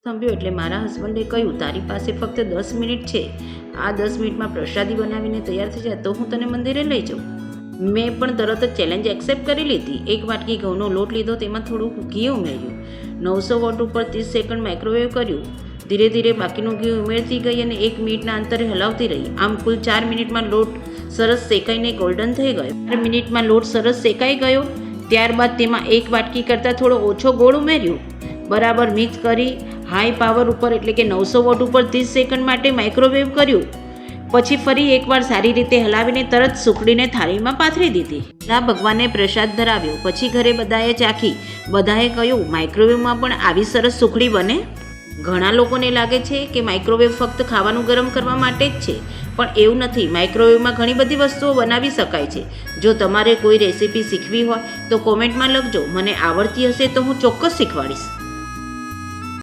સંભ્યો એટલે મારા હસબન્ડે કહ્યું, તારી પાસે ફક્ત 10 મિનિટ છે. આ 10 મિનિટમાં પ્રસાદી બનાવીને તૈયાર થઈ જાય તો હું તને મંદિરે લઈ જાઉં. મેં પણ તરત જ ચેલેન્જ એક્સેપ્ટ કરી લીધી. 1 વાટકી ઘઉંનો લોટ લીધો, તેમાં થોડું ઘી ઉમેર્યું, 900 વોટ ઉપર 30 સેકન્ડ માઇક્રોવેવ કર્યું. ધીરે ધીરે બાકીનું ઘી ઉમેરતી ગઈ અને 1 મિનિટના અંતરે હલાવતી રહી. આમ કુલ 4 મિનિટમાં લોટ સરસ શેકાઈને ગોલ્ડન થઈ ગયો. 4 મિનિટમાં લોટ સરસ શેકાઈ ગયો. ત્યારબાદ તેમાં 1 વાટકી કરતાં થોડો ઓછો ગોળ ઉમેર્યું. બરાબર મિક્સ કરી હાઈ પાવર ઉપર એટલે કે 900 વોટ ઉપર 30 સેકન્ડ માટે માઇક્રોવેવ કર્યું. પછી ફરી એકવાર સારી રીતે હલાવીને તરત સુકડીને થાળીમાં પાથરી દીધી. આ ભગવાનને પ્રસાદ ધરાવ્યો. પછી ઘરે બધાએ ચાખી. બધાએ કહ્યું, માઇક્રોવેવમાં પણ આવી સરસ સુખડી બને. ઘણા લોકોને લાગે છે કે માઇક્રોવેવ ફક્ત ખાવાનું ગરમ કરવા માટે જ છે, પણ એવું નથી. માઇક્રોવેવમાં ઘણી બધી વસ્તુઓ બનાવી શકાય છે. જો તમારે કોઈ રેસીપી શીખવી હોય તો કોમેન્ટમાં લખજો. મને આવડતી હશે તો હું ચોક્કસ શીખવાડીશ.